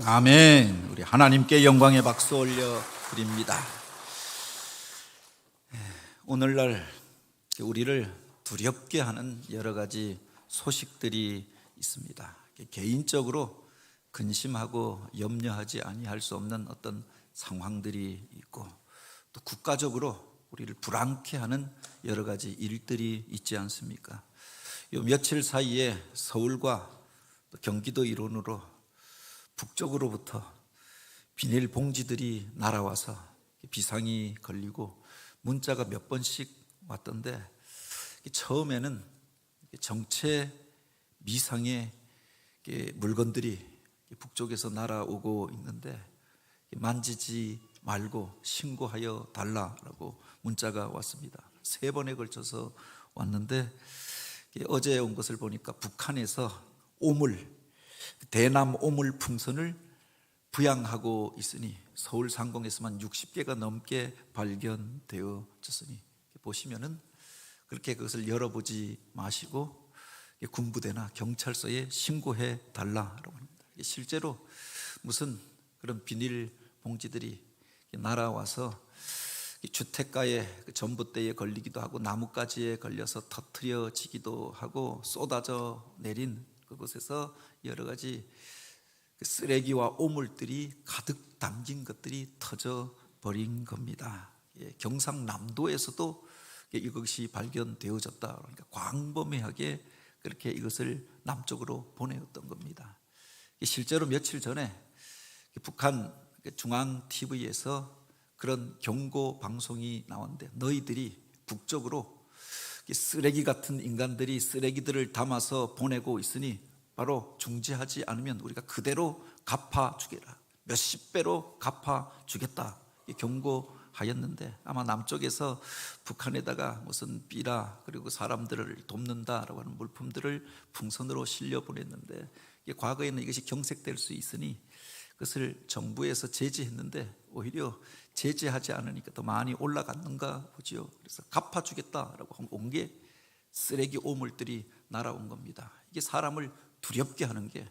아멘. 우리 하나님께 영광의 박수 올려 드립니다. 오늘날 우리를 두렵게 하는 여러 가지 소식들이 있습니다. 개인적으로 근심하고 염려하지 아니할 수 없는 어떤 상황들이 있고, 또 국가적으로 우리를 불안케 하는 여러 가지 일들이 있지 않습니까? 요 며칠 사이에 서울과 또 경기도 일원으로 북쪽으로부터 비닐 봉지들이 날아와서 비상이 걸리고 문자가 몇 번씩 왔던데, 처음에는 정체 미상의 물건들이 북쪽에서 날아오고 있는데 만지지 말고 신고하여 달라라고 문자가 왔습니다. 3번에 걸쳐서 왔는데, 어제 온 것을 보니까 북한에서 대남 오물 풍선을 부양하고 있으니 서울 상공에서만 60개가 넘게 발견되어졌으니, 보시면은 그렇게 그것을 열어보지 마시고 군부대나 경찰서에 신고해 달라라고 합니다. 실제로 무슨 그런 비닐 봉지들이 날아와서 주택가에 전봇대에 걸리기도 하고 나뭇가지에 걸려서 터트려지기도 하고, 쏟아져 내린 그곳에서 여러 가지 쓰레기와 오물들이 가득 담긴 것들이 터져 버린 겁니다. 경상남도에서도 이것이 발견되어졌다. 그러니까 광범위하게 그렇게 이것을 남쪽으로 보내었던 겁니다. 실제로 며칠 전에 북한 중앙 TV에서 그런 경고 방송이 나왔는데, 너희들이 북쪽으로 쓰레기 같은 인간들이 쓰레기들을 담아서 보내고 있으니 바로 중지하지 않으면 우리가 그대로 갚아주겠다, 몇십 배로 갚아주겠다 경고하였는데, 아마 남쪽에서 북한에다가 무슨 삐라 그리고 사람들을 돕는다라고 하는 물품들을 풍선으로 실려 보냈는데, 과거에는 이것이 경색될 수 있으니 그것을 정부에서 제지했는데 오히려 제재하지 않으니까 더 많이 올라갔는가 보죠. 그래서 갚아주겠다라고 온 게 쓰레기 오물들이 날아온 겁니다. 이게 사람을 두렵게 하는 게,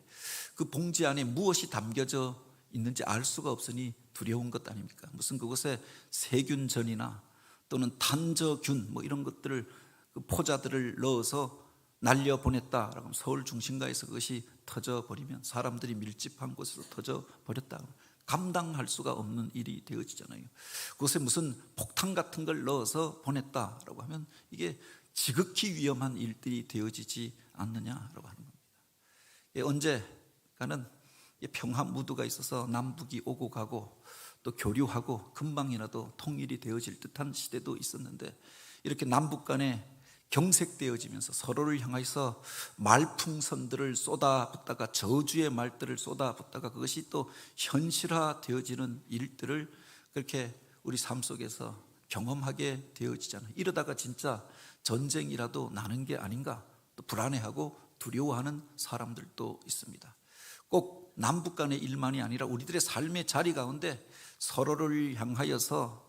그 봉지 안에 무엇이 담겨져 있는지 알 수가 없으니 두려운 것 아닙니까? 무슨 그곳에 세균전이나 또는 탄저균 이런 것들을, 그 포자들을 넣어서 날려 보냈다라고 하면 서울 중심가에서 그것이 터져 버리면, 사람들이 밀집한 곳에서 터져 버렸다, 감당할 수가 없는 일이 되어지잖아요. 그곳에 무슨 폭탄 같은 걸 넣어서 보냈다라고 하면 이게 지극히 위험한 일들이 되어지지 않느냐라고 하는 겁니다. 언제가는 평화 무드가 있어서 남북이 오고 가고 또 교류하고 금방이라도 통일이 되어질 듯한 시대도 있었는데, 이렇게 남북 간에 경색되어지면서 서로를 향해서 말풍선들을 쏟아붓다가, 저주의 말들을 쏟아붓다가 그것이 또 현실화되어지는 일들을 그렇게 우리 삶 속에서 경험하게 되어지잖아요. 이러다가 진짜 전쟁이라도 나는 게 아닌가 또 불안해하고 두려워하는 사람들도 있습니다. 꼭 남북 간의 일만이 아니라 우리들의 삶의 자리 가운데 서로를 향하여서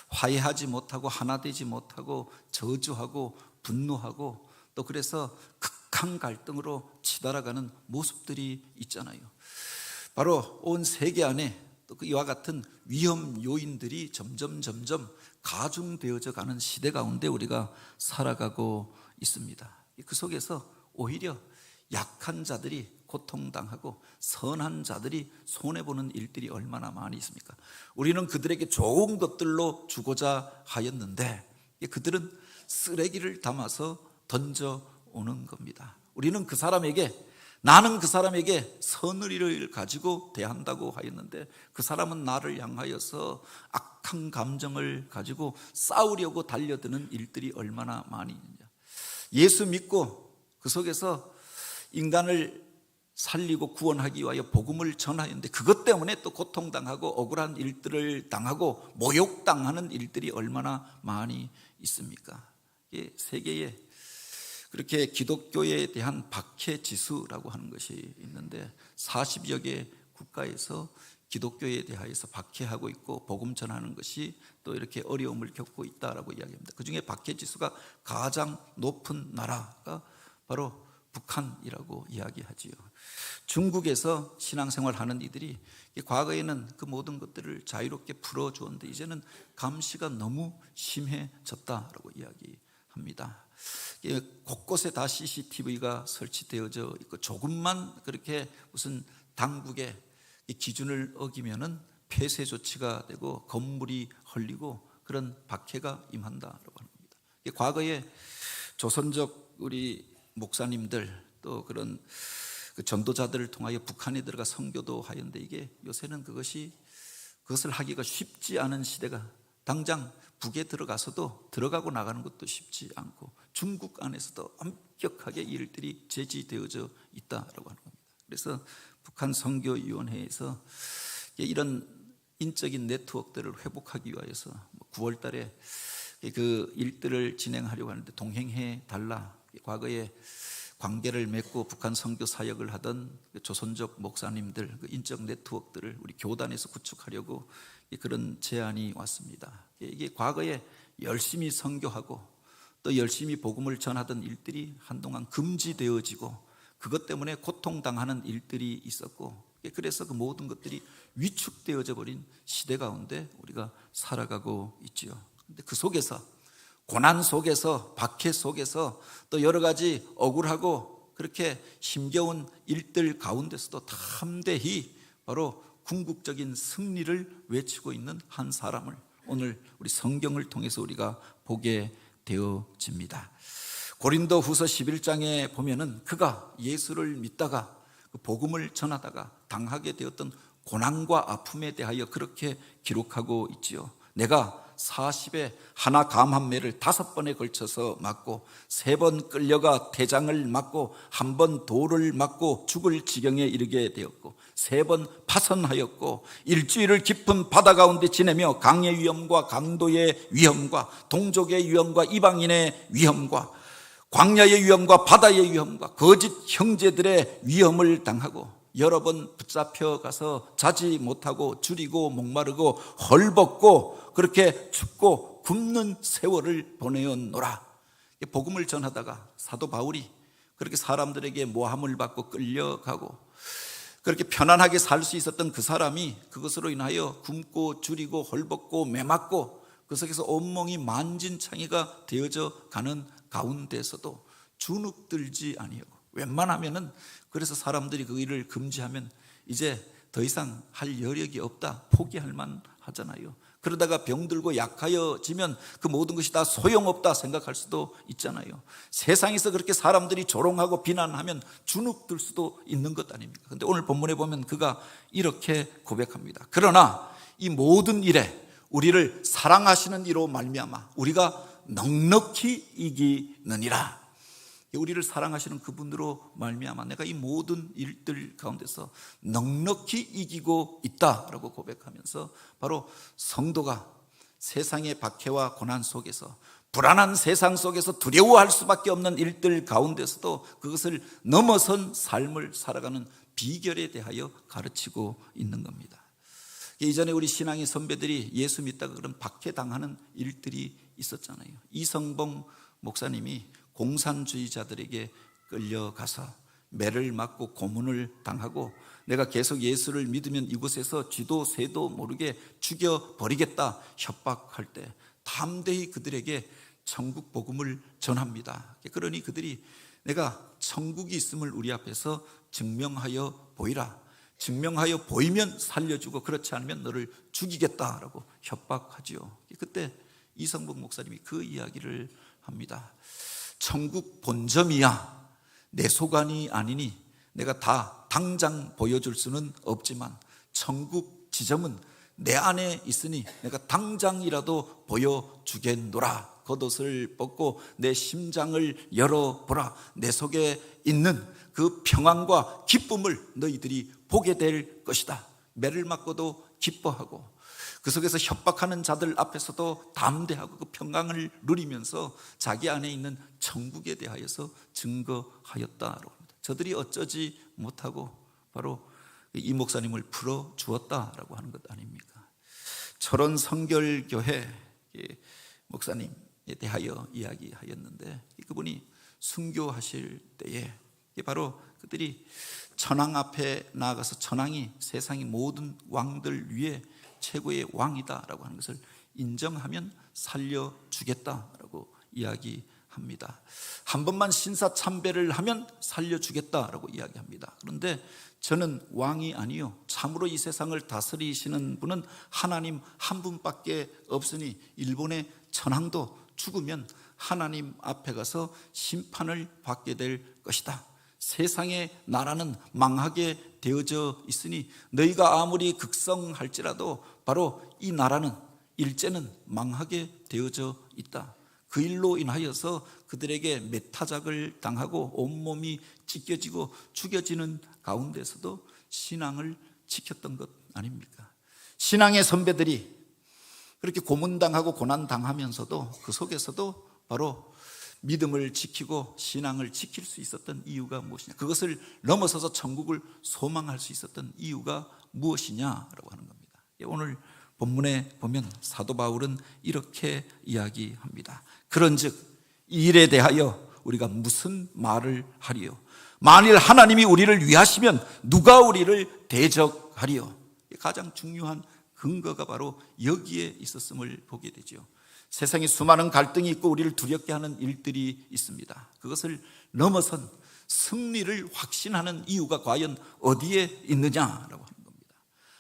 화해하지 못하고 하나 되지 못하고 저주하고 분노하고, 또 그래서 극한 갈등으로 치달아가는 모습들이 있잖아요. 바로 온 세계 안에 또 이와 같은 위험 요인들이 점점 가중되어져 가는 시대 가운데 우리가 살아가고 있습니다. 그 속에서 오히려 약한 자들이 고통당하고 선한 자들이 손해보는 일들이 얼마나 많이 있습니까? 우리는 그들에게 좋은 것들로 주고자 하였는데 그들은 쓰레기를 담아서 던져오는 겁니다. 우리는 나는 그 사람에게 선의를 가지고 대한다고 하였는데, 그 사람은 나를 향하여서 악한 감정을 가지고 싸우려고 달려드는 일들이 얼마나 많이 있느냐. 예수 믿고 그 속에서 인간을 살리고 구원하기 위하여 복음을 전하였는데, 그것 때문에 또 고통당하고 억울한 일들을 당하고 모욕당하는 일들이 얼마나 많이 있습니까? 세계에 그렇게 기독교에 대한 박해지수라고 하는 것이 있는데, 40여 개 국가에서 기독교에 대하여서 박해하고 있고 복음 전하는 것이 또 이렇게 어려움을 겪고 있다라고 이야기합니다. 그 중에 박해지수가 가장 높은 나라가 바로 북한이라고 이야기하지요. 중국에서 신앙생활하는 이들이 과거에는 그 모든 것들을 자유롭게 풀어주었는데 이제는 감시가 너무 심해졌다라고 이야기합니다. 곳곳에 다 CCTV가 설치되어져 있고 조금만 그렇게 무슨 당국의 기준을 어기면은 폐쇄 조치가 되고 건물이 헐리고 그런 박해가 임한다라고 합니다. 과거에 조선족 우리 목사님들 또 그런 그 전도자들을 통하여 북한에 들어가 선교도 하였는데 이게 요새는 그것을 하기가 쉽지 않은 시대가 당장 북에 들어가서도 들어가고 나가는 것도 쉽지 않고 중국 안에서도 엄격하게 일들이 제지되어져 있다라고 하는 겁니다. 그래서 북한 선교위원회에서 이런 인적인 네트워크들을 회복하기 위해서 9월 달에 그 일들을 진행하려고 하는데 동행해 달라. 과거에 관계를 맺고 북한 선교 사역을 하던 조선족 목사님들 그 인적 네트워크들을 우리 교단에서 구축하려고 그런 제안이 왔습니다. 이게 과거에 열심히 선교하고 또 열심히 복음을 전하던 일들이 한동안 금지되어지고 그것 때문에 고통당하는 일들이 있었고 그래서 그 모든 것들이 위축되어져 버린 시대 가운데 우리가 살아가고 있지요. 근데 그 속에서 고난 속에서 박해 속에서 또 여러 가지 억울하고 그렇게 힘겨운 일들 가운데서도 담대히 바로 궁극적인 승리를 외치고 있는 한 사람을 오늘 우리 성경을 통해서 우리가 보게 되어집니다. 고린도 후서 11장에 보면은 그가 예수를 믿다가 그 복음을 전하다가 당하게 되었던 고난과 아픔에 대하여 그렇게 기록하고 있지요. 내가 40에 하나 감한매를 5번에 걸쳐서 맞고 3번 끌려가 대장을 맞고 1번 돌을 맞고 죽을 지경에 이르게 되었고 3번 파선하였고 일주일을 깊은 바다 가운데 지내며 강의 위험과 강도의 위험과 동족의 위험과 이방인의 위험과 광야의 위험과 바다의 위험과 거짓 형제들의 위험을 당하고 여러 번 붙잡혀 가서 자지 못하고 줄이고 목마르고 헐벗고 그렇게 춥고 굶는 세월을 보내었노라. 복음을 전하다가 사도 바울이 그렇게 사람들에게 모함을 받고 끌려가고 그렇게 편안하게 살 수 있었던 그 사람이 그것으로 인하여 굶고 줄이고 헐벗고 매맞고 그 속에서 온몸이 만진창이가 되어져 가는 가운데서도 주눅들지 아니하고 웬만하면은 그래서 사람들이 그 일을 금지하면 이제 더 이상 할 여력이 없다 포기할 만 하잖아요. 그러다가 병들고 약하여지면 그 모든 것이 다 소용없다 생각할 수도 있잖아요. 세상에서 그렇게 사람들이 조롱하고 비난하면 주눅들 수도 있는 것 아닙니까? 그런데 오늘 본문에 보면 그가 이렇게 고백합니다. 그러나 이 모든 일에 우리를 사랑하시는 이로 말미암아 우리가 넉넉히 이기느니라. 우리를 사랑하시는 그분으로 말미암아 내가 이 모든 일들 가운데서 넉넉히 이기고 있다라고 고백하면서 바로 성도가 세상의 박해와 고난 속에서 불안한 세상 속에서 두려워할 수밖에 없는 일들 가운데서도 그것을 넘어선 삶을 살아가는 비결에 대하여 가르치고 있는 겁니다. 이전에 우리 신앙의 선배들이 예수 믿다가 그런 박해당하는 일들이 있었잖아요. 이성봉 목사님이 공산주의자들에게 끌려가서 매를 맞고 고문을 당하고 내가 계속 예수를 믿으면 이곳에서 쥐도 새도 모르게 죽여버리겠다 협박할 때 담대히 그들에게 천국 복음을 전합니다. 그러니 그들이 내가 천국이 있음을 우리 앞에서 증명하여 보이라. 증명하여 보이면 살려주고 그렇지 않으면 너를 죽이겠다라고 협박하지요. 그때 이성봉 목사님이 그 이야기를 합니다. 천국 본점이야 내 소관이 아니니 내가 다 당장 보여줄 수는 없지만 천국 지점은 내 안에 있으니 내가 당장이라도 보여주겠노라. 겉옷을 벗고 내 심장을 열어보라. 내 속에 있는 그 평안과 기쁨을 너희들이 보게 될 것이다. 매를 맞고도 기뻐하고 그 속에서 협박하는 자들 앞에서도 담대하고 그 평강을 누리면서 자기 안에 있는 천국에 대하여서 증거하였다라고 합니다. 저들이 어쩌지 못하고 바로 이 목사님을 풀어주었다라고 하는 것 아닙니까? 철원 성결교회 목사님에 대하여 이야기하였는데 그분이 순교하실 때에 이게 바로 그들이 천황 앞에 나아가서 천황이 세상의 모든 왕들 위에 최고의 왕이다라고 하는 것을 인정하면 살려주겠다라고 이야기합니다. 한 번만 신사참배를 하면 살려주겠다라고 이야기합니다. 그런데 저는 왕이 아니요 참으로 이 세상을 다스리시는 분은 하나님 한 분밖에 없으니 일본의 천황도 죽으면 하나님 앞에 가서 심판을 받게 될 것이다. 세상의 나라는 망하게 되어져 있으니 너희가 아무리 극성할지라도 바로 이 나라는 일제는 망하게 되어져 있다. 그 일로 인하여서 그들에게 매타작을 당하고 온몸이 찢겨지고 죽여지는 가운데서도 신앙을 지켰던 것 아닙니까? 신앙의 선배들이 그렇게 고문당하고 고난당하면서도 그 속에서도 바로 믿음을 지키고 신앙을 지킬 수 있었던 이유가 무엇이냐, 그것을 넘어서서 천국을 소망할 수 있었던 이유가 무엇이냐라고 하는 겁니다. 오늘 본문에 보면 사도 바울은 이렇게 이야기합니다. 그런즉 이 일에 대하여 우리가 무슨 말을 하리요? 만일 하나님이 우리를 위하시면 누가 우리를 대적하리요? 가장 중요한 근거가 바로 여기에 있었음을 보게 되죠. 세상에 수많은 갈등이 있고 우리를 두렵게 하는 일들이 있습니다. 그것을 넘어선 승리를 확신하는 이유가 과연 어디에 있느냐라고 하는 겁니다.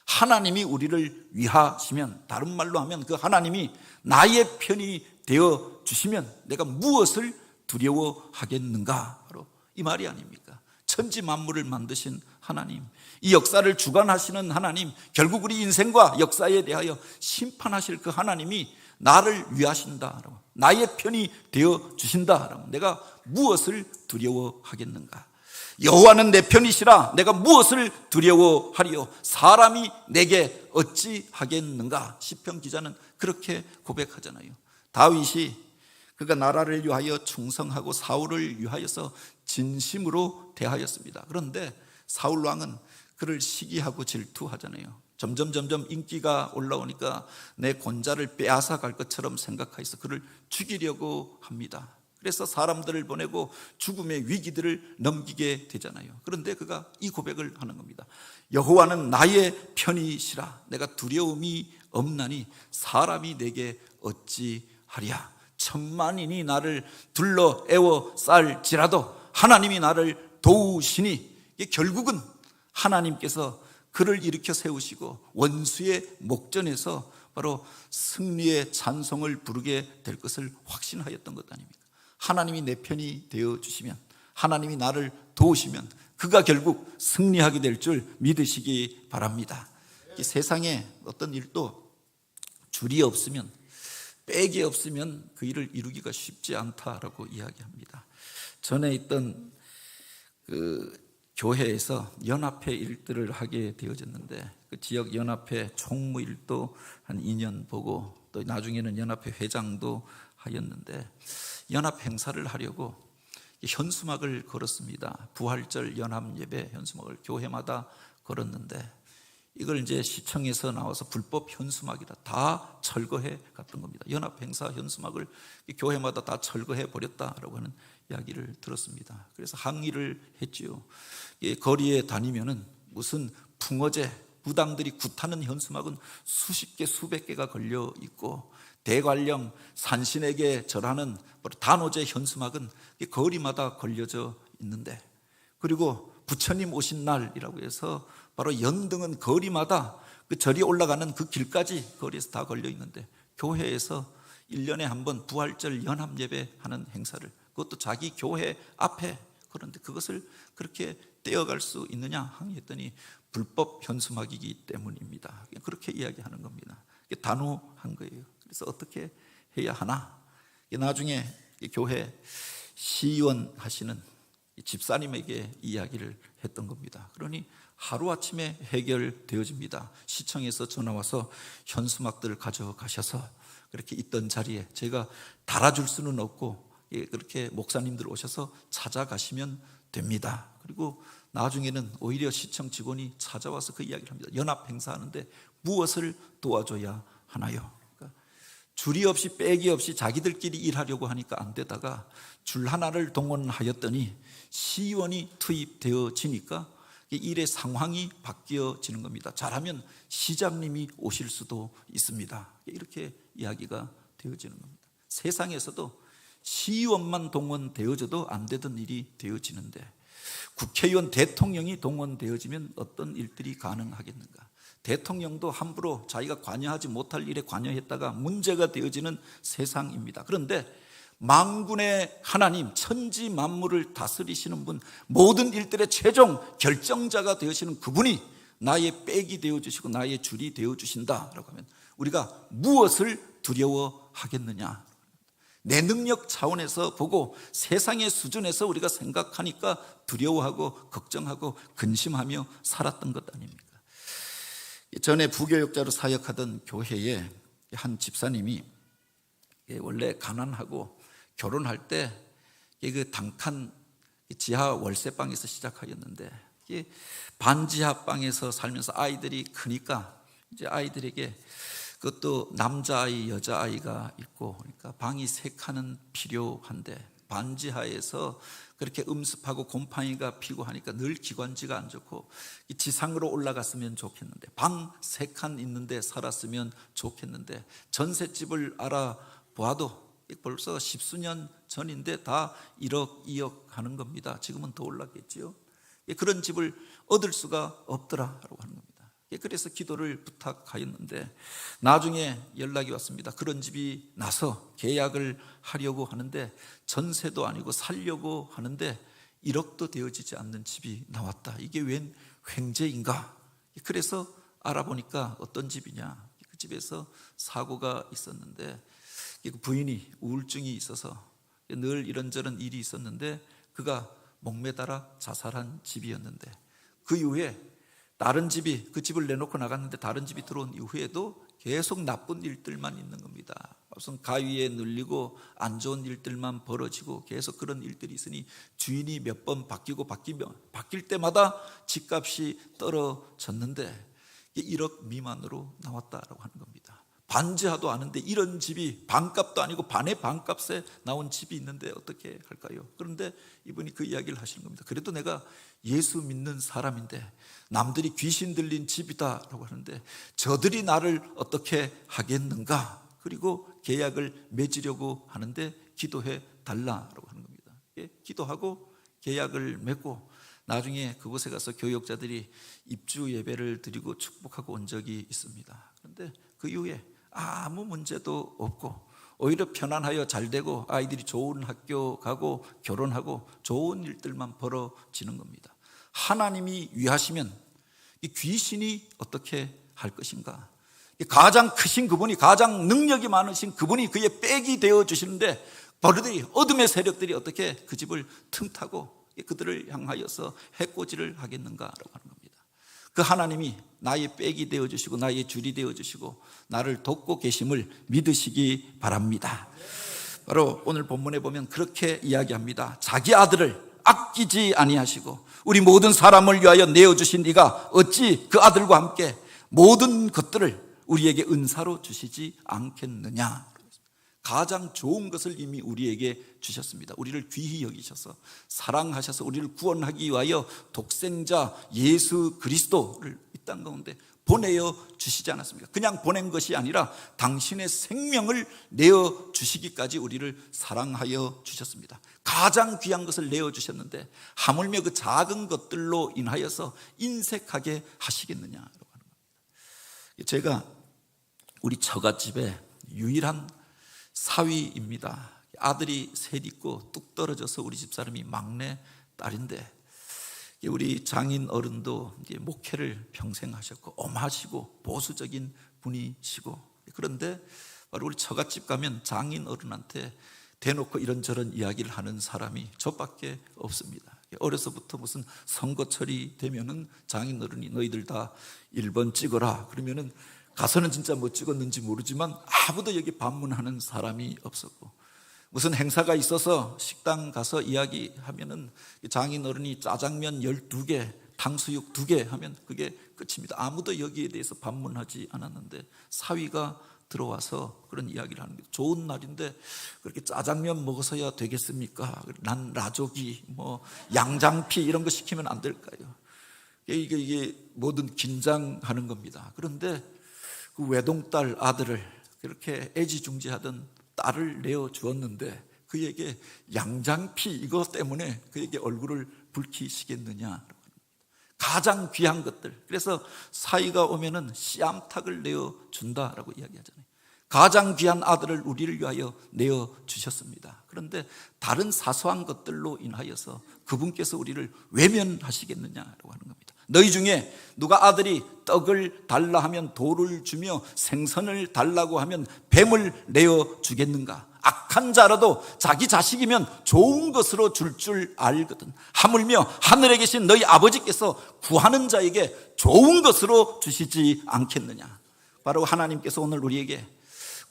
하나님이 우리를 위하시면, 다른 말로 하면 그 하나님이 나의 편이 되어 주시면 내가 무엇을 두려워하겠는가, 바로 이 말이 아닙니까? 천지 만물을 만드신 하나님, 이 역사를 주관하시는 하나님, 결국 우리 인생과 역사에 대하여 심판하실 그 하나님이 나를 위하신다, 나의 편이 되어 주신다, 내가 무엇을 두려워하겠는가? 여호와는 내 편이시라 내가 무엇을 두려워하리요? 사람이 내게 어찌 하겠는가? 시편 기자는 그렇게 고백하잖아요. 다윗이 그가 나라를 위하여 충성하고 사울을 위하여서 진심으로 대하였습니다. 그런데 사울 왕은 그를 시기하고 질투하잖아요. 점점 인기가 올라오니까 내 권자를 빼앗아 갈 것처럼 생각해서 그를 죽이려고 합니다. 그래서 사람들을 보내고 죽음의 위기들을 넘기게 되잖아요. 그런데 그가 이 고백을 하는 겁니다. 여호와는 나의 편이시라 내가 두려움이 없나니 사람이 내게 어찌하랴. 천만인이 나를 둘러 에워쌀지라도 하나님이 나를 도우시니, 결국은 하나님께서 그를 일으켜 세우시고 원수의 목전에서 바로 승리의 찬송을 부르게 될 것을 확신하였던 것 아닙니까? 하나님이 내 편이 되어 주시면, 하나님이 나를 도우시면 그가 결국 승리하게 될 줄 믿으시기 바랍니다. 이 세상에 어떤 일도 줄이 없으면, 백이 없으면 그 일을 이루기가 쉽지 않다라고 이야기합니다. 전에 있던 그 교회에서 연합회 일들을 하게 되어졌는데, 그 지역 연합회 총무일도 한 2년 보고 또 나중에는 연합회 회장도 하였는데, 연합 행사를 하려고 현수막을 걸었습니다. 부활절 연합 예배 현수막을 교회마다 걸었는데, 이걸 이제 시청에서 나와서 불법 현수막이다 다 철거해 갔던 겁니다. 연합 행사 현수막을 교회마다 다 철거해 버렸다라고 하는 이야기를 들었습니다. 그래서 항의를 했지요. 거리에 다니면은 무슨 풍어제 무당들이 굿하는 현수막은 수십 개 수백 개가 걸려 있고, 대관령 산신에게 절하는 단오제 현수막은 거리마다 걸려져 있는데, 그리고 부처님 오신 날이라고 해서 바로 연등은 거리마다 그 절이 올라가는 그 길까지 거리에서 다 걸려 있는데, 교회에서 1년에 한 번 부활절 연합 예배하는 행사를, 그것도 자기 교회 앞에, 그런데 그것을 그렇게 떼어갈 수 있느냐 항의했더니 불법 현수막이기 때문입니다. 그렇게 이야기하는 겁니다. 이게 단호한 거예요. 그래서 어떻게 해야 하나? 나중에 교회 시의원 하시는 집사님에게 이야기를 했던 겁니다. 그러니 하루아침에 해결되어집니다. 시청에서 전화와서 현수막들을 가져가셔서 그렇게 있던 자리에, 제가 달아줄 수는 없고 그렇게 목사님들 오셔서 찾아가시면 됩니다. 그리고 나중에는 오히려 시청 직원이 찾아와서 그 이야기를 합니다. 연합 행사하는데 무엇을 도와줘야 하나요? 그러니까 줄이 없이 빼기 없이 자기들끼리 일하려고 하니까 안 되다가 줄 하나를 동원하였더니 시의원이 투입되어지니까 일의 상황이 바뀌어지는 겁니다. 잘하면 시장님이 오실 수도 있습니다. 이렇게 이야기가 되어지는 겁니다. 세상에서도 시의원만 동원되어져도 안 되던 일이 되어지는데 국회의원, 대통령이 동원되어지면 어떤 일들이 가능하겠는가? 대통령도 함부로 자기가 관여하지 못할 일에 관여했다가 문제가 되어지는 세상입니다. 그런데 만군의 하나님, 천지 만물을 다스리시는 분, 모든 일들의 최종 결정자가 되시는 그분이 나의 백이 되어주시고 나의 줄이 되어주신다라고 하면 우리가 무엇을 두려워하겠느냐? 내 능력 차원에서 보고 세상의 수준에서 우리가 생각하니까 두려워하고 걱정하고 근심하며 살았던 것 아닙니까? 전에 부교육자로 사역하던 교회에 한 집사님이 원래 가난하고 결혼할 때 그 단칸 지하 월세방에서 시작하였는데 반지하 방에서 살면서 아이들이 크니까 이제 아이들에게 그것도 남자아이 여자아이가 있고 그러니까 방이 3칸은 필요한데 반지하에서 그렇게 음습하고 곰팡이가 피고 하니까 늘 기관지가 안 좋고 지상으로 올라갔으면 좋겠는데 방 3칸 있는데 살았으면 좋겠는데 전셋집을 알아봐도 벌써 10수년 전인데 다 1억 2억 하는 겁니다. 지금은 더 올랐겠지요. 그런 집을 얻을 수가 없더라라고 하는 겁니다. 그래서 기도를 부탁하였는데 나중에 연락이 왔습니다. 그런 집이 나서 계약을 하려고 하는데 전세도 아니고 살려고 하는데 1억도 되어지지 않는 집이 나왔다. 이게 웬 횡재인가? 그래서 알아보니까 어떤 집이냐? 그 집에서 사고가 있었는데 부인이 우울증이 있어서 늘 이런저런 일이 있었는데 그가 목매달아 자살한 집이었는데 그 이후에 다른 집이 그 집을 내놓고 나갔는데 다른 집이 들어온 이후에도 계속 나쁜 일들만 있는 겁니다. 무슨 가위에 눌리고 안 좋은 일들만 벌어지고 계속 그런 일들이 있으니 주인이 몇 번 바뀌고 바뀔 때마다 집값이 떨어졌는데 1억 미만으로 나왔다라고 하는 겁니다. 반지하도 아는데 이런 집이 반값도 아니고 반의 반값에 나온 집이 있는데 어떻게 할까요? 그런데 이분이 그 이야기를 하시는 겁니다. 그래도 내가 예수 믿는 사람인데 남들이 귀신 들린 집이다라고 하는데 저들이 나를 어떻게 하겠는가? 그리고 계약을 맺으려고 하는데 기도해 달라라고 하는 겁니다. 기도하고 계약을 맺고 나중에 그곳에 가서 교역자들이 입주 예배를 드리고 축복하고 온 적이 있습니다. 그런데 그 이후에 아무 문제도 없고 오히려 편안하여 잘 되고 아이들이 좋은 학교 가고 결혼하고 좋은 일들만 벌어지는 겁니다. 하나님이 위하시면 이 귀신이 어떻게 할 것인가? 가장 크신 그분이, 가장 능력이 많으신 그분이 그의 백이 되어 주시는데 버르들이, 어둠의 세력들이 어떻게 그 집을 틈타고 그들을 향하여서 해코지를 하겠는가라고 하는 겁니다. 그 하나님이 나의 백이 되어주시고 나의 줄이 되어주시고 나를 돕고 계심을 믿으시기 바랍니다. 바로 오늘 본문에 보면 그렇게 이야기합니다. 자기 아들을 아끼지 아니하시고 우리 모든 사람을 위하여 내어주신 이가 어찌 그 아들과 함께 모든 것들을 우리에게 은사로 주시지 않겠느냐. 가장 좋은 것을 이미 우리에게 주셨습니다. 우리를 귀히 여기셔서 사랑하셔서 우리를 구원하기 위하여 독생자 예수 그리스도를 이 땅 가운데 보내어 주시지 않았습니까? 그냥 보낸 것이 아니라 당신의 생명을 내어 주시기까지 우리를 사랑하여 주셨습니다. 가장 귀한 것을 내어 주셨는데 하물며 그 작은 것들로 인하여서 인색하게 하시겠느냐라고 하는 겁니다. 제가 우리 처갓집에 유일한 사위입니다. 아들이 셋 있고 뚝 떨어져서 우리 집사람이 막내 딸인데 우리 장인 어른도 목회를 평생 하셨고 엄하시고 보수적인 분이시고 그런데 바로 우리 처갓집 가면 장인 어른한테 대놓고 이런저런 이야기를 하는 사람이 저밖에 없습니다. 어려서부터 무슨 선거철이 되면은 장인 어른이 너희들 다 1번 찍어라 그러면은 가서는 진짜 뭐 찍었는지 모르지만 아무도 여기 방문하는 사람이 없었고 무슨 행사가 있어서 식당 가서 이야기하면은 장인 어른이 짜장면 12개, 탕수육 2개 하면 그게 끝입니다. 아무도 여기에 대해서 방문하지 않았는데 사위가 들어와서 그런 이야기를 하는 거예요. 좋은 날인데 그렇게 짜장면 먹어서야 되겠습니까? 난 라조기, 양장피 이런 거 시키면 안 될까요? 이게 뭐든 긴장하는 겁니다. 그런데 그 외동딸 아들을 그렇게 애지중지하던 딸을 내어 주었는데 그에게 양장피 이것 때문에 그에게 얼굴을 붉히시겠느냐. 가장 귀한 것들, 그래서 사이가 오면은 씨암탉을 내어 준다라고 이야기하잖아요. 가장 귀한 아들을 우리를 위하여 내어 주셨습니다. 그런데 다른 사소한 것들로 인하여서 그분께서 우리를 외면하시겠느냐라고 하는 겁니다. 너희 중에 누가 아들이 떡을 달라 하면 돌을 주며 생선을 달라고 하면 뱀을 내어 주겠는가? 악한 자라도 자기 자식이면 좋은 것으로 줄 알거든. 하물며 하늘에 계신 너희 아버지께서 구하는 자에게 좋은 것으로 주시지 않겠느냐. 바로 하나님께서 오늘 우리에게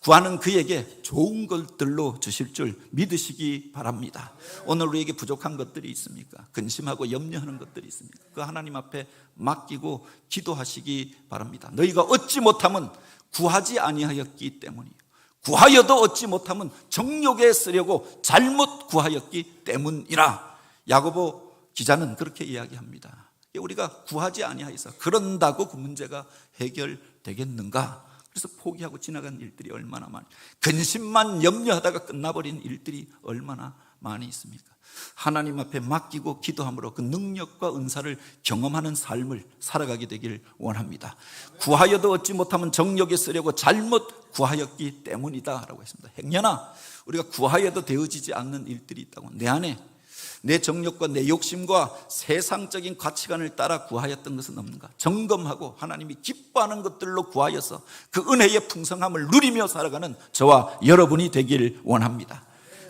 구하는 그에게 좋은 것들로 주실 줄 믿으시기 바랍니다. 오늘 우리에게 부족한 것들이 있습니까? 근심하고 염려하는 것들이 있습니까? 그 하나님 앞에 맡기고 기도하시기 바랍니다. 너희가 얻지 못하면 구하지 아니하였기 때문이요, 구하여도 얻지 못하면 정욕에 쓰려고 잘못 구하였기 때문이라. 야고보 기자는 그렇게 이야기합니다. 우리가 구하지 아니하여서 그런다고 그 문제가 해결되겠는가? 그래서 포기하고 지나간 일들이 얼마나 많이, 근심만 염려하다가 끝나버린 일들이 얼마나 많이 있습니까? 하나님 앞에 맡기고 기도함으로 그 능력과 은사를 경험하는 삶을 살아가게 되길 원합니다. 구하여도 얻지 못하면 정욕에 쓰려고 잘못 구하였기 때문이다 라고 했습니다. 행여나 우리가 구하여도 되어지지 않는 일들이 있다고, 내 안에 내 정욕과 내 욕심과 세상적인 가치관을 따라 구하였던 것은 없는가? 점검하고 하나님이 기뻐하는 것들로 구하여서 그 은혜의 풍성함을 누리며 살아가는 저와 여러분이 되길 원합니다.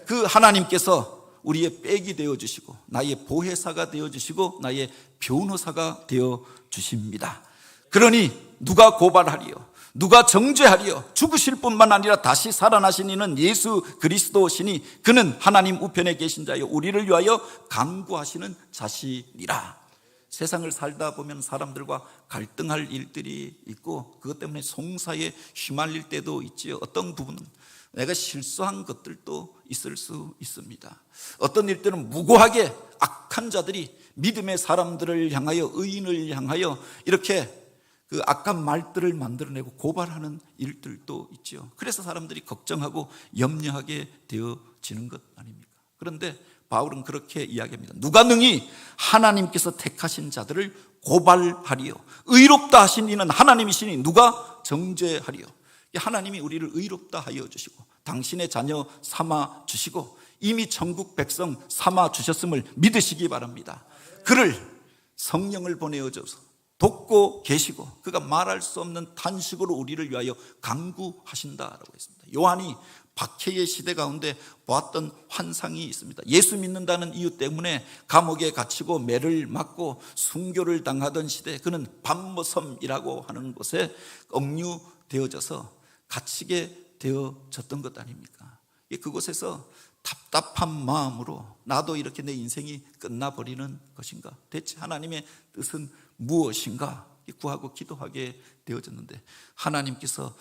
그 하나님께서 우리의 백이 되어주시고 나의 보혜사가 되어주시고 나의 변호사가 되어주십니다. 그러니 누가 고발하리요? 누가 정죄하리요? 죽으실 뿐만 아니라 다시 살아나신 이는 예수 그리스도시니 그는 하나님 우편에 계신 자요 우리를 위하여 간구하시는 자시니라. 세상을 살다 보면 사람들과 갈등할 일들이 있고 그것 때문에 송사에 휘말릴 때도 있지요. 어떤 부분은 내가 실수한 것들도 있을 수 있습니다. 어떤 일들은 무고하게 악한 자들이 믿음의 사람들을 향하여, 의인을 향하여 이렇게 그 악한 말들을 만들어내고 고발하는 일들도 있죠. 그래서 사람들이 걱정하고 염려하게 되어지는 것 아닙니까? 그런데 바울은 그렇게 이야기합니다. 누가 능히 하나님께서 택하신 자들을 고발하리요? 의롭다 하신 이는 하나님이시니 누가 정죄하리요? 하나님이 우리를 의롭다 하여 주시고 당신의 자녀 삼아 주시고 이미 천국 백성 삼아 주셨음을 믿으시기 바랍니다. 그를 성령을 보내어줘서 돕고 계시고 그가 말할 수 없는 탄식으로 우리를 위하여 간구하신다라고 했습니다. 요한이 박해의 시대 가운데 보았던 환상이 있습니다. 예수 믿는다는 이유 때문에 감옥에 갇히고 매를 맞고 순교를 당하던 시대, 그는 밤모섬이라고 하는 곳에 억류되어져서 갇히게 되어졌던 것 아닙니까? 그곳에서 답답한 마음으로 나도 이렇게 내 인생이 끝나버리는 것인가? 대체 하나님의 뜻은 무엇인가? 구하고 기도하게 되어졌는데 하나님께서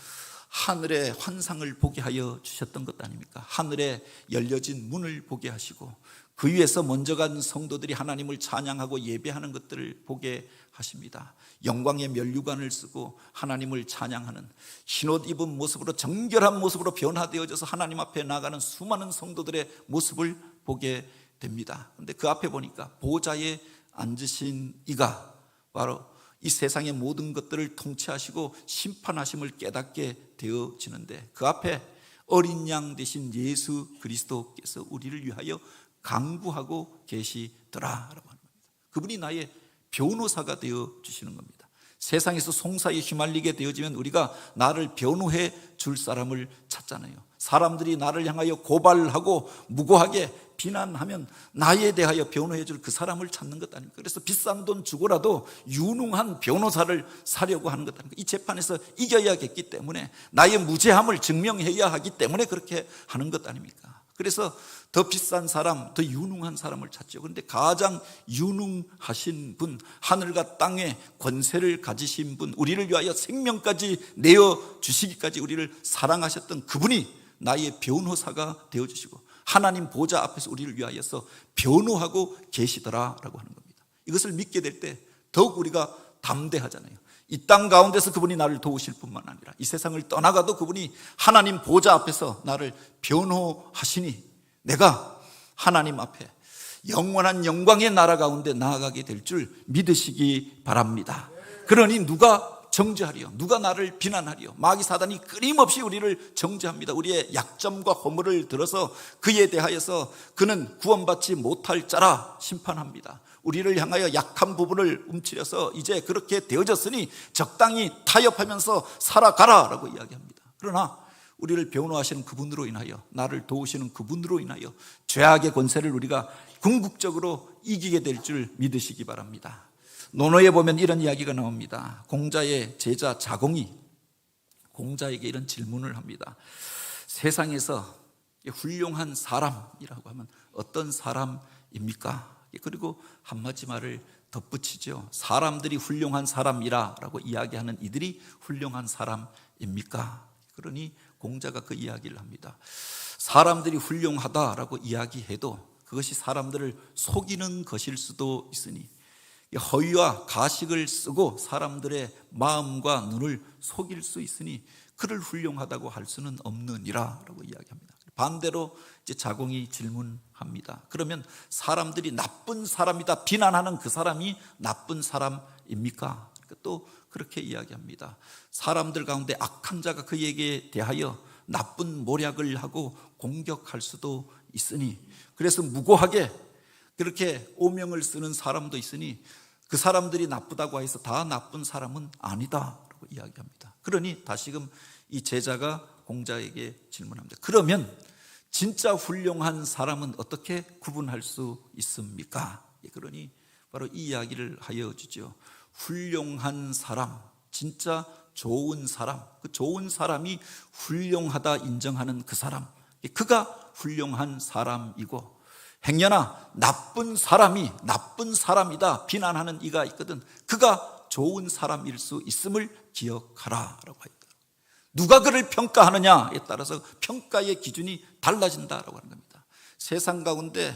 하늘의 환상을 보게 하여 주셨던 것 아닙니까? 하늘에 열려진 문을 보게 하시고 그 위에서 먼저 간 성도들이 하나님을 찬양하고 예배하는 것들을 보게 하십니다. 영광의 면류관을 쓰고 하나님을 찬양하는 흰옷 입은 모습으로 정결한 모습으로 변화되어져서 하나님 앞에 나가는 수많은 성도들의 모습을 보게 됩니다. 그런데 그 앞에 보니까 보좌에 앉으신 이가 바로 이 세상의 모든 것들을 통치하시고 심판하심을 깨닫게 되어지는데 그 앞에 어린 양 되신 예수 그리스도께서 우리를 위하여 간구하고 계시더라라고 하는 겁니다. 그분이 나의 변호사가 되어 주시는 겁니다. 세상에서 송사에 휘말리게 되어지면 우리가 나를 변호해 줄 사람을 찾잖아요. 사람들이 나를 향하여 고발하고 무고하게 비난하면 나에 대하여 변호해 줄 그 사람을 찾는 것 아닙니까? 그래서 비싼 돈 주고라도 유능한 변호사를 사려고 하는 것 아닙니까? 이 재판에서 이겨야겠기 때문에 나의 무죄함을 증명해야 하기 때문에 그렇게 하는 것 아닙니까? 그래서 더 비싼 사람, 더 유능한 사람을 찾죠. 그런데 가장 유능하신 분, 하늘과 땅의 권세를 가지신 분, 우리를 위하여 생명까지 내어주시기까지 우리를 사랑하셨던 그분이 나의 변호사가 되어주시고 하나님 보좌 앞에서 우리를 위하여서 변호하고 계시더라라고 하는 겁니다. 이것을 믿게 될 때 더욱 우리가 담대하잖아요. 이 땅 가운데서 그분이 나를 도우실 뿐만 아니라 이 세상을 떠나가도 그분이 하나님 보좌 앞에서 나를 변호하시니 내가 하나님 앞에 영원한 영광의 나라 가운데 나아가게 될 줄 믿으시기 바랍니다. 그러니 누가 정죄하리요? 누가 나를 비난하리요? 마귀 사단이 끊임없이 우리를 정죄합니다. 우리의 약점과 허물을 들어서 그에 대하여서 그는 구원받지 못할 자라 심판합니다. 우리를 향하여 약한 부분을 움츠려서 이제 그렇게 되어졌으니 적당히 타협하면서 살아가라라고 이야기합니다. 그러나 우리를 변호하시는 그분으로 인하여, 나를 도우시는 그분으로 인하여 죄악의 권세를 우리가 궁극적으로 이기게 될 줄 믿으시기 바랍니다. 논어에 보면 이런 이야기가 나옵니다. 공자의 제자 자공이 공자에게 이런 질문을 합니다. 세상에서 훌륭한 사람이라고 하면 어떤 사람입니까? 그리고 한마디 말을 덧붙이죠. 사람들이 훌륭한 사람이라고 이야기하는 이들이 훌륭한 사람입니까? 그러니 공자가 그 이야기를 합니다. 사람들이 훌륭하다라고 이야기해도 그것이 사람들을 속이는 것일 수도 있으니 허위와 가식을 쓰고 사람들의 마음과 눈을 속일 수 있으니 그를 훌륭하다고 할 수는 없느니라 라고 이야기합니다. 반대로 이제 자공이 질문합니다. 그러면 사람들이 나쁜 사람이다 비난하는 그 사람이 나쁜 사람입니까? 또 그렇게 이야기합니다. 사람들 가운데 악한 자가 그에게 대하여 나쁜 모략을 하고 공격할 수도 있으니 그래서 무고하게 그렇게 오명을 쓰는 사람도 있으니 그 사람들이 나쁘다고 해서 다 나쁜 사람은 아니다 라고 이야기합니다. 그러니 다시금 이 제자가 공자에게 질문합니다. 그러면 진짜 훌륭한 사람은 어떻게 구분할 수 있습니까? 그러니 바로 이 이야기를 하여 주죠. 훌륭한 사람, 진짜 좋은 사람, 그 좋은 사람이 훌륭하다 인정하는 그 사람, 그가 훌륭한 사람이고, 행여나 나쁜 사람이 나쁜 사람이다 비난하는 이가 있거든 그가 좋은 사람일 수 있음을 기억하라 라고 하였다. 누가 그를 평가하느냐에 따라서 평가의 기준이 달라진다라고 하는 겁니다. 세상 가운데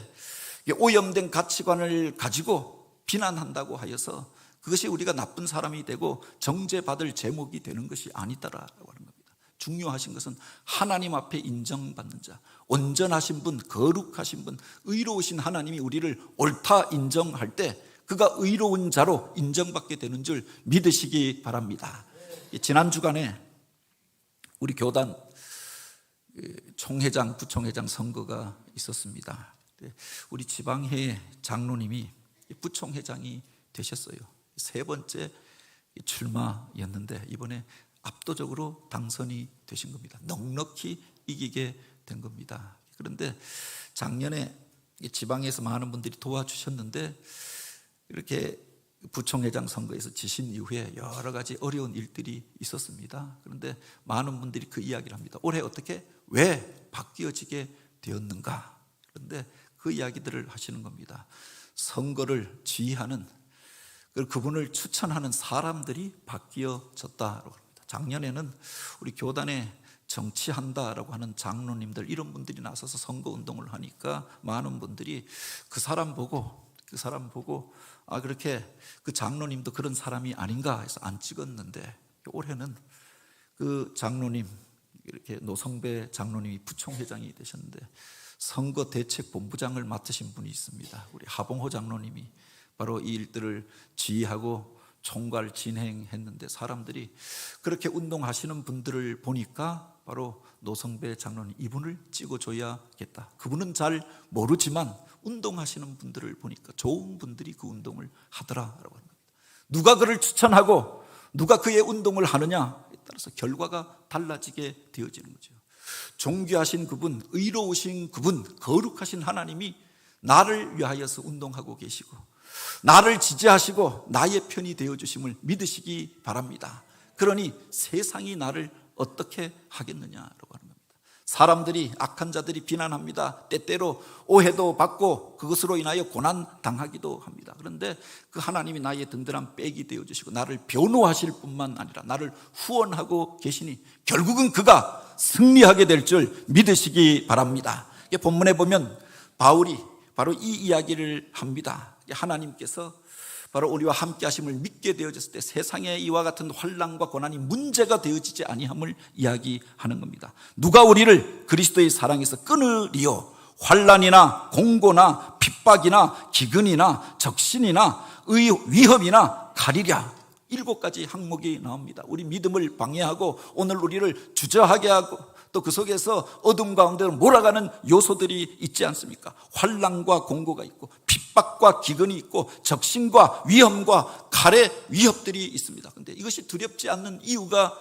오염된 가치관을 가지고 비난한다고 하여서 그것이 우리가 나쁜 사람이 되고 정죄받을 제목이 되는 것이 아니다라고 하는 겁니다. 중요하신 것은 하나님 앞에 인정받는 자, 온전하신 분, 거룩하신 분, 의로우신 하나님이 우리를 옳다 인정할 때 그가 의로운 자로 인정받게 되는 줄 믿으시기 바랍니다. 지난 주간에 우리 교단 총회장, 부총회장 선거가 있었습니다. 우리 지방회 장로님이 부총회장이 되셨어요. 세 번째 출마였는데 이번에 압도적으로 당선이 되신 겁니다. 넉넉히 이기게 된 겁니다. 그런데 작년에 지방에서 많은 분들이 도와주셨는데 이렇게 부총회장 선거에서 지신 이후에 여러 가지 어려운 일들이 있었습니다. 그런데 많은 분들이 그 이야기를 합니다. 올해 어떻게 왜 바뀌어지게 되었는가? 그런데 그 이야기들을 하시는 겁니다. 선거를 지휘하는 그분을 추천하는 사람들이 바뀌어졌다라고 합니다. 작년에는 우리 교단에 정치한다라고 하는 장로님들 이런 분들이 나서서 선거운동을 하니까 많은 분들이 그 사람 보고 그렇게 그 장로님도 그런 사람이 아닌가 해서 안 찍었는데 올해는 그 장로님 이렇게 노성배 장로님이 부총회장이 되셨는데 선거대책본부장을 맡으신 분이 있습니다. 우리 하봉호 장로님이 바로 이 일들을 지휘하고 총괄 진행했는데 사람들이 그렇게 운동하시는 분들을 보니까 바로 노성배 장로님 이분을 찍어줘야겠다. 그분은 잘 모르지만 운동하시는 분들을 보니까 좋은 분들이 그 운동을 하더라라고 합니다. 누가 그를 추천하고 누가 그의 운동을 하느냐에 따라서 결과가 달라지게 되어지는 거죠. 존귀하신 그분, 의로우신 그분, 거룩하신 하나님이 나를 위하여서 운동하고 계시고 나를 지지하시고 나의 편이 되어주심을 믿으시기 바랍니다. 그러니 세상이 나를 어떻게 하겠느냐라고 하는 겁니다. 사람들이, 악한 자들이 비난합니다. 때때로 오해도 받고 그것으로 인하여 고난 당하기도 합니다. 그런데 그 하나님이 나의 든든한 백이 되어주시고 나를 변호하실 뿐만 아니라 나를 후원하고 계시니 결국은 그가 승리하게 될 줄 믿으시기 바랍니다. 본문에 보면 바울이 바로 이 이야기를 합니다. 하나님께서 바로 우리와 함께 하심을 믿게 되어졌을 때 세상에 이와 같은 환난과 고난이 문제가 되어지지 아니함을 이야기하는 겁니다. 누가 우리를 그리스도의 사랑에서 끊으리요? 환난이나 공고나 핍박이나 기근이나 적신이나 위험이나 가리랴. 7가지 항목이 나옵니다. 우리 믿음을 방해하고 오늘 우리를 주저하게 하고 또 그 속에서 어둠 가운데로 몰아가는 요소들이 있지 않습니까? 환난과 공고가 있고 핍박과 기근이 있고 적신과 위험과 칼의 위협들이 있습니다. 그런데 이것이 두렵지 않는 이유가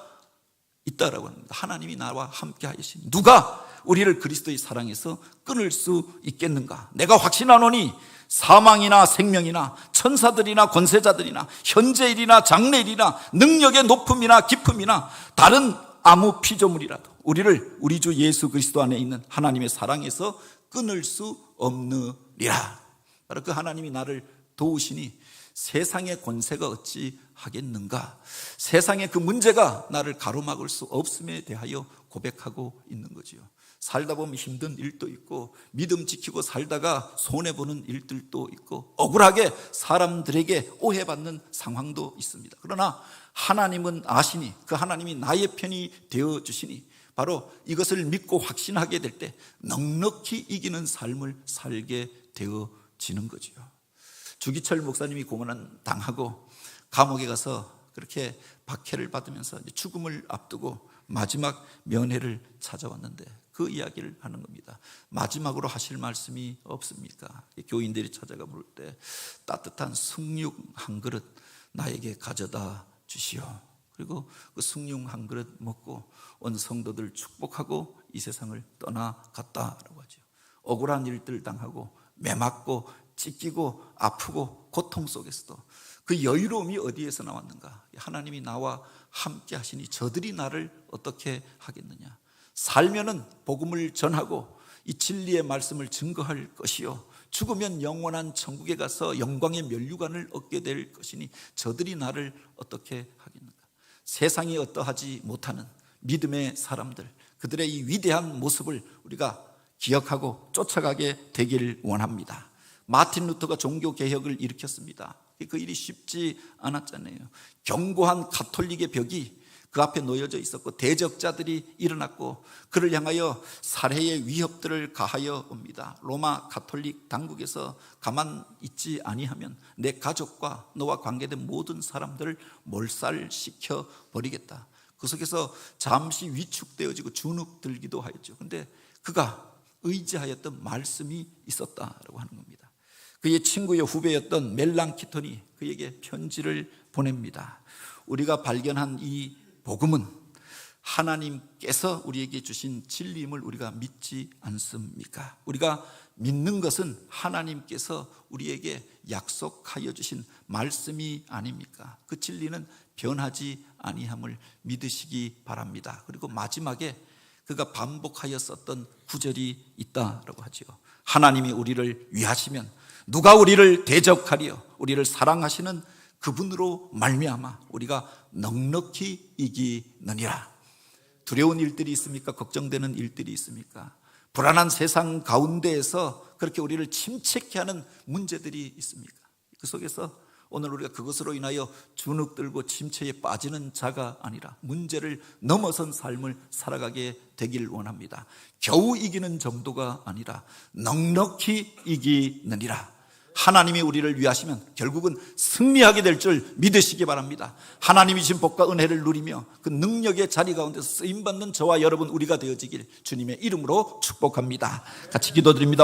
있다라고 합니다. 하나님이 나와 함께 하시니 누가 우리를 그리스도의 사랑에서 끊을 수 있겠는가? 내가 확신하노니 사망이나 생명이나 천사들이나 권세자들이나 현재일이나 장래일이나 능력의 높음이나 깊음이나 다른 아무 피조물이라도 우리를 우리 주 예수 그리스도 안에 있는 하나님의 사랑에서 끊을 수 없느니라. 바로 그 하나님이 나를 도우시니 세상의 권세가 어찌 하겠는가? 세상의 그 문제가 나를 가로막을 수 없음에 대하여 고백하고 있는 거지요. 살다 보면 힘든 일도 있고 믿음 지키고 살다가 손해보는 일들도 있고 억울하게 사람들에게 오해받는 상황도 있습니다. 그러나 하나님은 아시니 그 하나님이 나의 편이 되어주시니 바로 이것을 믿고 확신하게 될 때 넉넉히 이기는 삶을 살게 되어지는 거지요. 주기철 목사님이 고난 당하고 감옥에 가서 그렇게 박해를 받으면서 죽음을 앞두고 마지막 면회를 찾아왔는데 그 이야기를 하는 겁니다. 마지막으로 하실 말씀이 없습니까? 교인들이 찾아가 부를 때 따뜻한 숭늉 한 그릇 나에게 가져다 주시오. 그리고 그 숭늉 한 그릇 먹고 온 성도들 축복하고 이 세상을 떠나갔다라고 하죠. 억울한 일들 당하고 매맞고 찢기고 아프고 고통 속에서도 그 여유로움이 어디에서 나왔는가? 하나님이 나와 함께 하시니 저들이 나를 어떻게 하겠느냐? 살면은 복음을 전하고 이 진리의 말씀을 증거할 것이요 죽으면 영원한 천국에 가서 영광의 면류관을 얻게 될 것이니 저들이 나를 어떻게 하겠는가? 세상이 어떠하지 못하는 믿음의 사람들, 그들의 이 위대한 모습을 우리가 기억하고 쫓아가게 되길 원합니다. 마틴 루터가 종교개혁을 일으켰습니다. 그 일이 쉽지 않았잖아요. 견고한 가톨릭의 벽이 그 앞에 놓여져 있었고 대적자들이 일어났고 그를 향하여 살해의 위협들을 가하여 옵니다. 로마 가톨릭 당국에서 가만 있지 아니하면 내 가족과 너와 관계된 모든 사람들을 몰살시켜 버리겠다. 그 속에서 잠시 위축되어지고 주눅들기도 하였죠. 그런데 그가 의지하였던 말씀이 있었다라고 하는 겁니다. 그의 친구의 후배였던 멜랑키톤이 그에게 편지를 보냅니다. 우리가 발견한 이 복음은 하나님께서 우리에게 주신 진리임을 우리가 믿지 않습니까? 우리가 믿는 것은 하나님께서 우리에게 약속하여 주신 말씀이 아닙니까? 그 진리는 변하지 아니함을 믿으시기 바랍니다. 그리고 마지막에 그가 반복하여 썼던 구절이 있다라고 하죠. 하나님이 우리를 위하시면 누가 우리를 대적하리요? 우리를 사랑하시는 그분으로 말미암아 우리가 넉넉히 이기느니라. 두려운 일들이 있습니까? 걱정되는 일들이 있습니까? 불안한 세상 가운데에서 그렇게 우리를 침체케 하는 문제들이 있습니까? 그 속에서 오늘 우리가 그것으로 인하여 주눅들고 침체에 빠지는 자가 아니라 문제를 넘어선 삶을 살아가게 되길 원합니다. 겨우 이기는 정도가 아니라 넉넉히 이기느니라. 하나님이 우리를 위하시면 결국은 승리하게 될 줄 믿으시기 바랍니다. 하나님이 주신 복과 은혜를 누리며 그 능력의 자리 가운데서 쓰임받는 저와 여러분 우리가 되어지길 주님의 이름으로 축복합니다. 같이 기도드립니다.